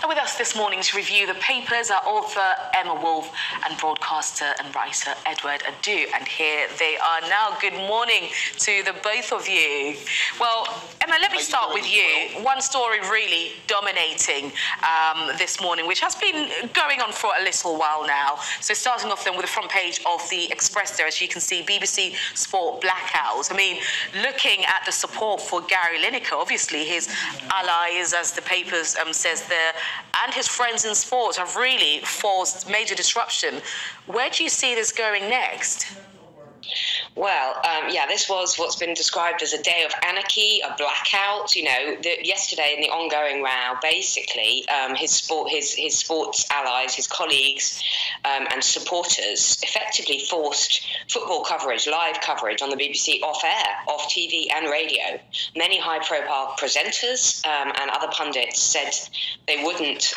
And with us this morning to review the papers are author Emma Wolf and broadcaster and writer Edward Adu. And here they are now. Good morning to the both of you. Well, Emma, let me start with you. One story really dominating this morning, which has been going on for a little while now. So starting off then with the front page of the Express there, as you can see, BBC Sport blackout. I mean, looking at the support for Gary Lineker, obviously his allies, as the papers says there, and his friends in sport have really forced major disruption. Where do you see this going next? Well, yeah, this was what's been described as a day of anarchy, a blackout. You know, yesterday in the ongoing row, basically, his sports allies, his colleagues and supporters effectively forced football coverage, live coverage on the BBC off air, off TV and radio. Many high-profile presenters and other pundits said they wouldn't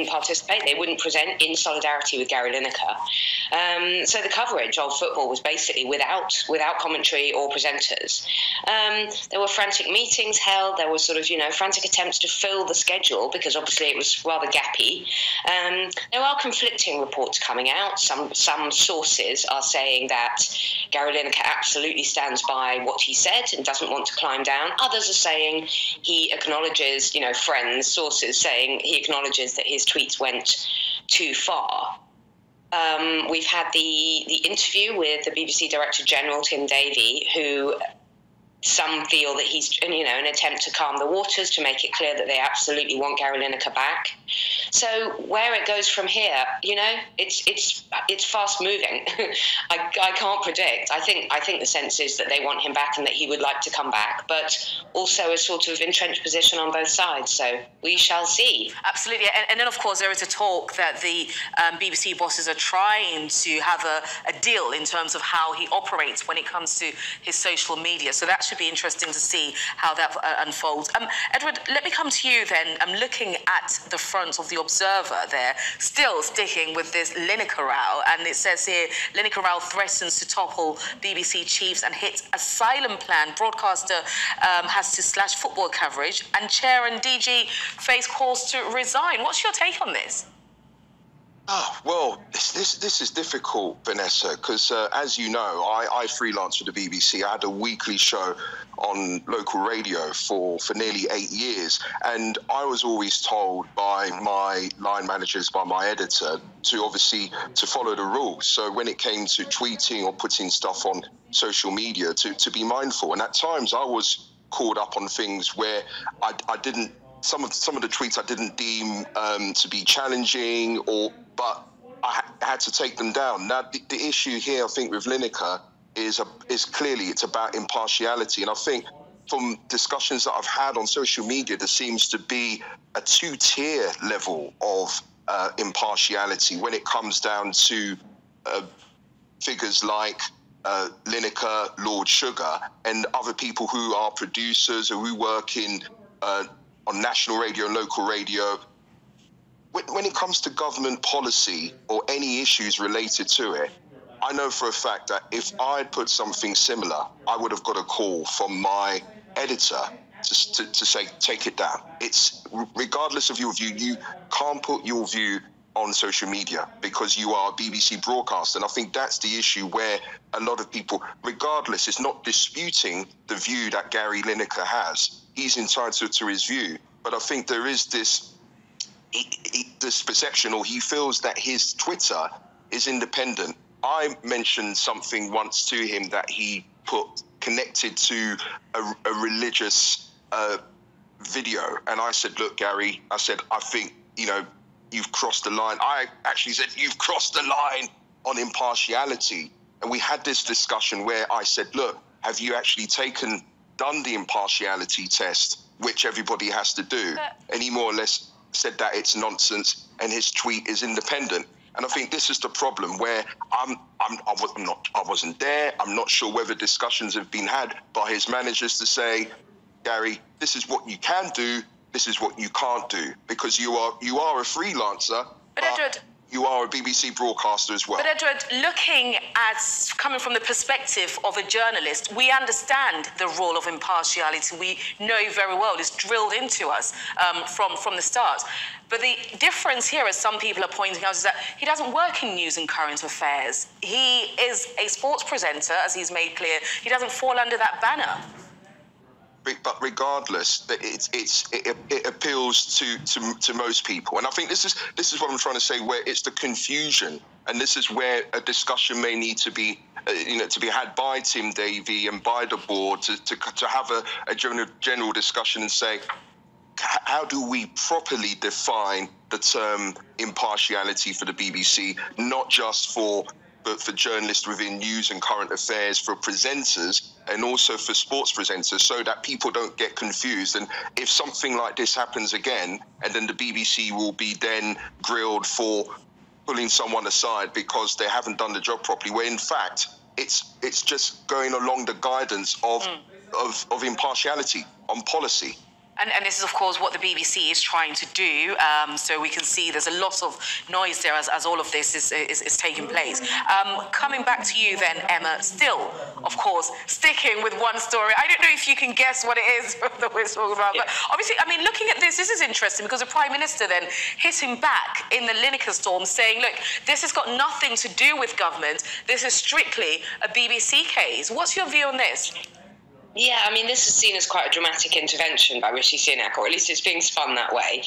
participate, they wouldn't present in solidarity with Gary Lineker. So the coverage of football was basically without commentary or presenters. There were frantic meetings held. There were frantic attempts to fill the schedule because obviously it was rather gappy. There are conflicting reports coming out. Some sources are saying that Gary Lineker absolutely stands by what he said and doesn't want to climb down. Others are saying he acknowledges, sources saying he acknowledges that his tweets went too far. We've had the interview with the BBC Director General, Tim Davie, who some feel that he's, an attempt to calm the waters, to make it clear that they absolutely want Gary Lineker back. So where it goes from here, it's fast moving. I can't predict. I think the sense is that they want him back and that he would like to come back, but also a sort of entrenched position on both sides. So we shall see. Absolutely. And then, of course, there is a talk that the BBC bosses are trying to have a deal in terms of how he operates when it comes to his social media. So that should be interesting to see how that unfolds. Edward, let me come to you then. I'm looking at the front of the Observer there, still sticking with this Lineker row, and it says here, Lineker row threatens to topple BBC chiefs and hits asylum plan. Broadcaster has to slash football coverage, and chair and DG face calls to resign. What's your take on this? Well, this is difficult, Vanessa, because as you know, I freelance for the BBC. I had a weekly show on local radio for nearly 8 years, and I was always told by my line managers, by my editor, to follow the rules. So when it came to tweeting or putting stuff on social media, to be mindful. And at times I was caught up on things where I didn't. Some of the tweets I didn't deem to be challenging, but I had to take them down. Now, the issue here, I think, with Lineker is clearly it's about impartiality. And I think from discussions that I've had on social media, there seems to be a two-tier level of impartiality when it comes down to figures like Lineker, Lord Sugar, and other people who are producers or who work on national radio and local radio. When it comes to government policy or any issues related to it, I know for a fact that if I had put something similar, I would have got a call from my editor to say, take it down. It's regardless of your view, you can't put your view on social media because you are a BBC broadcaster. And I think that's the issue where a lot of people, regardless, it's not disputing the view that Gary Lineker has. He's entitled to his view. But I think there is this perception, or he feels that his Twitter is independent. I mentioned something once to him that he put connected to a religious video. And I said, look, Gary, I think, you've crossed the line. I actually said, you've crossed the line on impartiality. And we had this discussion where I said, look, have you actually done the impartiality test, which everybody has to do? And he more or less said that it's nonsense and his tweet is independent. And I think this is the problem where I wasn't there. I'm not sure whether discussions have been had by his managers to say, Gary, this is what you can do, this is what you can't do, because you are a freelancer. But Edward, you are a BBC broadcaster as well. But Edward, looking at, coming from the perspective of a journalist, we understand the role of impartiality. We know very well, it's drilled into us from the start. But the difference here, as some people are pointing out, is that he doesn't work in news and current affairs. He is a sports presenter, as he's made clear. He doesn't fall under that banner. But regardless, it appeals to most people, and I think this is what I'm trying to say. Where it's the confusion, and this is where a discussion may need to be, to be had by Tim Davie and by the board to have a general discussion and say, how do we properly define the term impartiality for the BBC, not just for journalists within news and current affairs, for presenters, and also for sports presenters, so that people don't get confused. And if something like this happens again, and then the BBC will be then grilled for pulling someone aside because they haven't done the job properly, where in fact it's just going along the guidance of impartiality on policy. And this is, of course, what the BBC is trying to do. So we can see there's a lot of noise there as all of this is taking place. Coming back to you then, Emma, still, of course, sticking with one story. I don't know if you can guess what it is that we're talking about. But obviously, I mean, looking at this is interesting because the Prime Minister then hit him back in the Lineker storm, saying, look, this has got nothing to do with government. This is strictly a BBC case. What's your view on this? Yeah, I mean, this is seen as quite a dramatic intervention by Rishi Sunak, or at least it's being spun that way.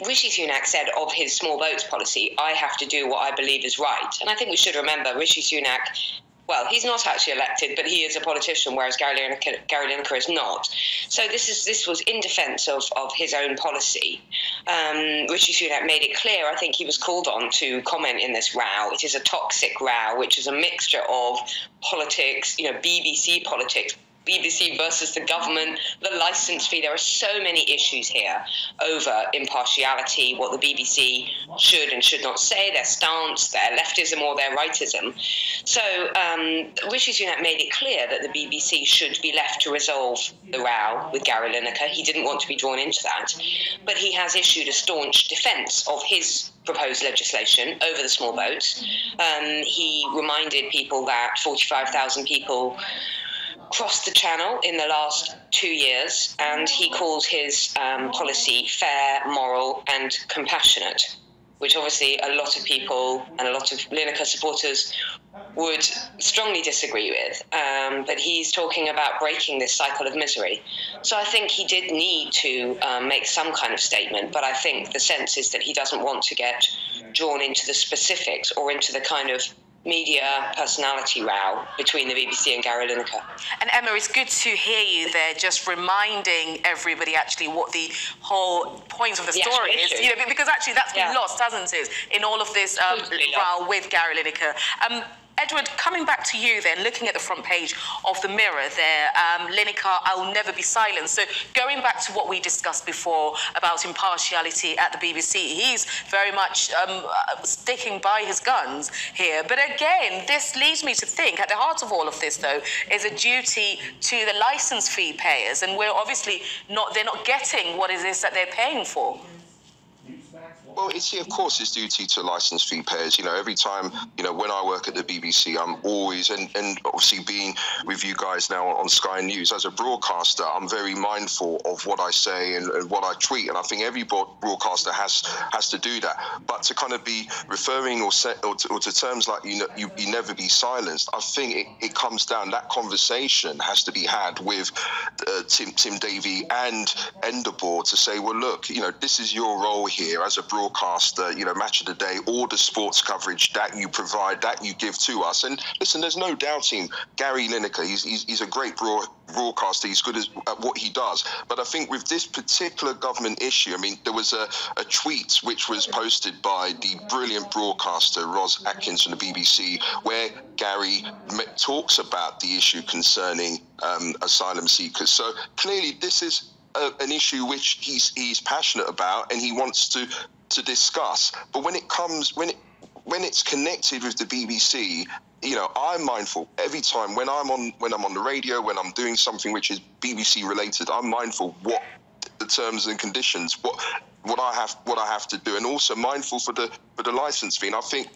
Rishi Sunak said of his small votes policy, I have to do what I believe is right. And I think we should remember Rishi Sunak, well, he's not actually elected, but he is a politician, whereas Gary Lineker is not. So this was in defence of his own policy. Rishi Sunak made it clear, I think he was called on to comment in this row. It is a toxic row, which is a mixture of politics, BBC politics, BBC versus the government, the licence fee. There are so many issues here over impartiality, what the BBC should and should not say, their stance, their leftism or their rightism. So Rishi Sunak made it clear that the BBC should be left to resolve the row with Gary Lineker. He didn't want to be drawn into that. But he has issued a staunch defence of his proposed legislation over the small votes. He reminded people that 45,000 people crossed the channel in the last 2 years, and he calls his policy fair, moral and compassionate, which obviously a lot of people and a lot of Lineker supporters would strongly disagree with. But he's talking about breaking this cycle of misery. So I think he did need to make some kind of statement, but I think the sense is that he doesn't want to get drawn into the specifics or into the kind of media personality row between the BBC and Gary Lineker. And Emma, it's good to hear you there, just reminding everybody actually what the whole point of the story is. Because actually that's been lost, hasn't it, in all of this row with Gary Lineker. Edward, coming back to you then, looking at the front page of the Mirror there, Lineker, I'll never be silent. So going back to what we discussed before about impartiality at the BBC, he's very much sticking by his guns here. But again, this leads me to think, at the heart of all of this, though, is a duty to the licence fee payers. And we're obviously they're not getting what it is that they're paying for. Well, of course, it's duty to licence fee payers. Every time, when I work at the BBC, I'm always, and obviously being with you guys now on Sky News, as a broadcaster, I'm very mindful of what I say and what I tweet. And I think every broadcaster has to do that. But to kind of be referring or to terms like, you never be silenced, I think it comes down, that conversation has to be had with Tim Davie and the board to say, well, look, this is your role here as a broadcaster, Match of the Day, all the sports coverage that you provide, that you give to us. And listen, there's no doubting Gary Lineker. He's a great broadcaster. He's good at what he does. But I think with this particular government issue, there was a tweet which was posted by the brilliant broadcaster Ros Atkins from the BBC, where Gary talks about the issue concerning asylum seekers. So clearly this is an issue which he's passionate about and he wants to discuss. But when it's connected with the BBC, I'm mindful every time when I'm on the radio, when I'm doing something which is BBC related, I'm mindful what the terms and conditions, what I have to do, and also mindful for the license fee. And I think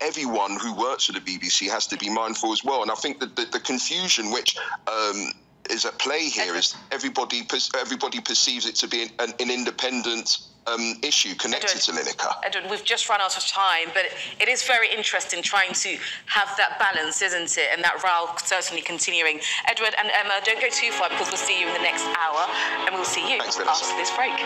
everyone who works for the BBC has to be mindful as well. And I think that the confusion which is at play here is everybody perceives it to be an independent issue connected to Lineker. Edward, we've just run out of time, but it is very interesting trying to have that balance, isn't it? And that row certainly continuing. Edward and Emma, don't go too far because we'll see you in the next hour, and we'll see you after this break.